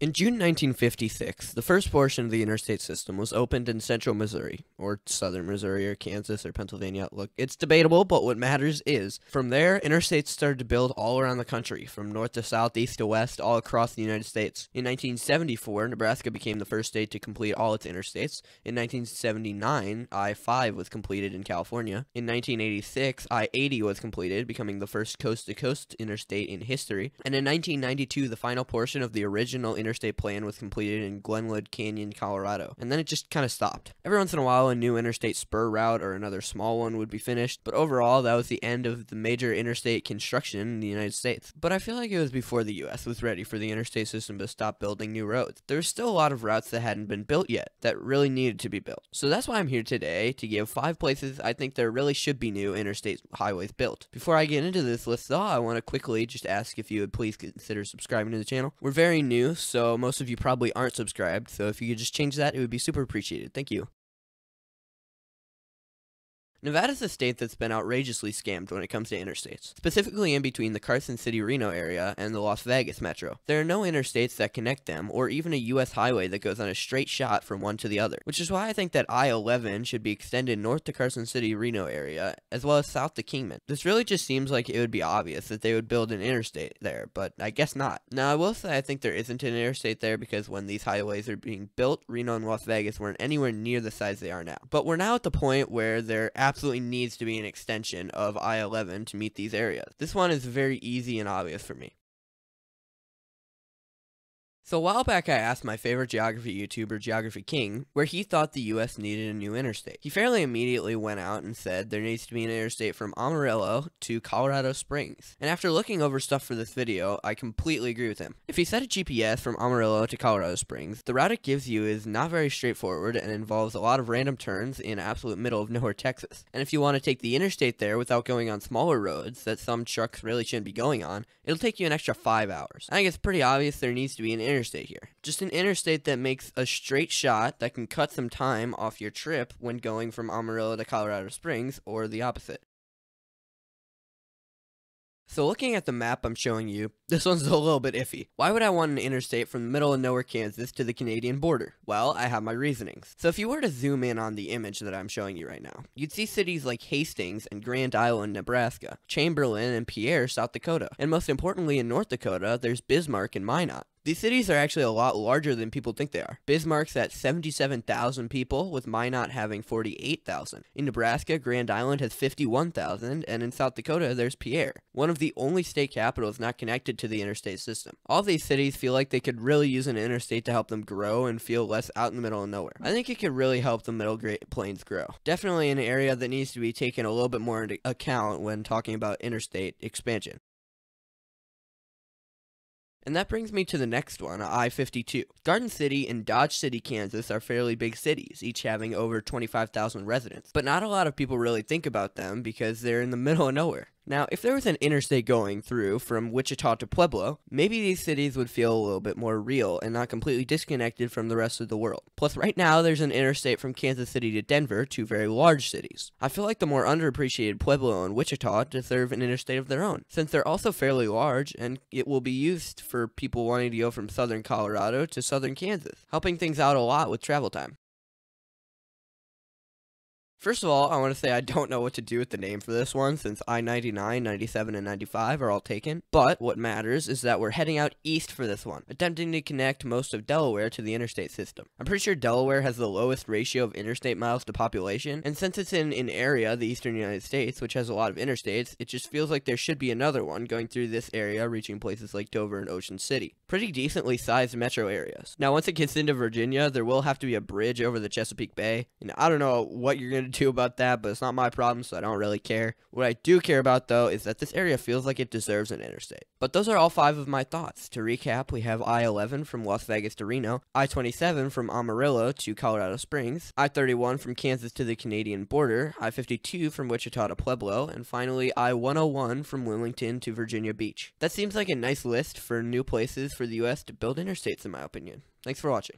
In June 1956, the first portion of the interstate system was opened in central Missouri, or southern Missouri, or Kansas, or Pennsylvania. Look, it's debatable, but what matters is, from there, interstates started to build all around the country, from north to south, east to west, all across the United States. In 1974, Nebraska became the first state to complete all its interstates. In 1979, I-5 was completed in California. In 1986, I-80 was completed, becoming the first coast-to-coast interstate in history. And in 1992, the final portion of the original interstate plan was completed in Glenwood Canyon, Colorado, and then it just kind of stopped. Every once in a while, a new interstate spur route or another small one would be finished, but overall, that was the end of the major interstate construction in the United States. But I feel like it was before the U.S. was ready for the interstate system to stop building new roads. There were still a lot of routes that hadn't been built yet, that really needed to be built. So that's why I'm here today, to give 5 places I think there really should be new interstate highways built. Before I get into this list though, I want to quickly just ask if you would please consider subscribing to the channel. We're very new, so most of you probably aren't subscribed, so if you could just change that, it would be super appreciated. Thank you. Nevada's a state that's been outrageously scammed when it comes to interstates, specifically in between the Carson City-Reno area and the Las Vegas metro. There are no interstates that connect them, or even a U.S. highway that goes on a straight shot from one to the other, which is why I think that I-11 should be extended north to Carson City-Reno area, as well as south to Kingman. This really just seems like it would be obvious that they would build an interstate there, but I guess not. Now, I will say I think there isn't an interstate there because when these highways are being built, Reno and Las Vegas weren't anywhere near the size they are now. But we're now at the point where they're absolutely needs to be an extension of I-11 to meet these areas. This one is very easy and obvious for me. So a while back I asked my favorite geography YouTuber, Geography King, where he thought the US needed a new interstate. He fairly immediately went out and said there needs to be an interstate from Amarillo to Colorado Springs. And after looking over stuff for this video, I completely agree with him. If you set a GPS from Amarillo to Colorado Springs, the route it gives you is not very straightforward and involves a lot of random turns in absolute middle of nowhere, Texas. And if you want to take the interstate there without going on smaller roads that some trucks really shouldn't be going on, it'll take you an extra 5 hours. I think it's pretty obvious there needs to be an interstate here. Just an interstate that makes a straight shot that can cut some time off your trip when going from Amarillo to Colorado Springs, or the opposite. So looking at the map I'm showing you, this one's a little bit iffy. Why would I want an interstate from the middle of nowhere, Kansas to the Canadian border? Well, I have my reasonings. So if you were to zoom in on the image that I'm showing you right now, you'd see cities like Hastings and Grand Island, Nebraska, Chamberlain and Pierre, South Dakota, and most importantly in North Dakota, there's Bismarck and Minot. These cities are actually a lot larger than people think they are. Bismarck's at 77,000 people, with Minot having 48,000. In Nebraska, Grand Island has 51,000, and in South Dakota, there's Pierre, one of the only state capitals not connected to the interstate system. All of these cities feel like they could really use an interstate to help them grow and feel less out in the middle of nowhere. I think it could really help the Middle Great Plains grow. Definitely an area that needs to be taken a little bit more into account when talking about interstate expansion. And that brings me to the next one, I-52. Garden City and Dodge City, Kansas are fairly big cities, each having over 25,000 residents. But not a lot of people really think about them because they're in the middle of nowhere. Now, if there was an interstate going through from Wichita to Pueblo, maybe these cities would feel a little bit more real and not completely disconnected from the rest of the world. Plus, right now, there's an interstate from Kansas City to Denver, 2 very large cities. I feel like the more underappreciated Pueblo and Wichita deserve an interstate of their own, since they're also fairly large and it will be used for people wanting to go from southern Colorado to southern Kansas, helping things out a lot with travel time. First of all, I want to say I don't know what to do with the name for this one since I-99, 97, and 95 are all taken, but what matters is that we're heading out east for this one, attempting to connect most of Delaware to the interstate system. I'm pretty sure Delaware has the lowest ratio of interstate miles to population, and since it's in an area, the eastern United States, which has a lot of interstates, it just feels like there should be another one going through this area, reaching places like Dover and Ocean City. Pretty decently sized metro areas. Now, once it gets into Virginia, there will have to be a bridge over the Chesapeake Bay, and I don't know what you're going to do about that, but it's not my problem, so I don't really care. What I do care about, though, is that this area feels like it deserves an interstate. But those are all 5 of my thoughts. To recap, we have I-11 from Las Vegas to Reno, I-27 from Amarillo to Colorado Springs, I-31 from Kansas to the Canadian border, I-52 from Wichita to Pueblo, and finally I-101 from Wilmington to Virginia Beach. That seems like a nice list for new places for the US to build interstates, in my opinion. Thanks for watching.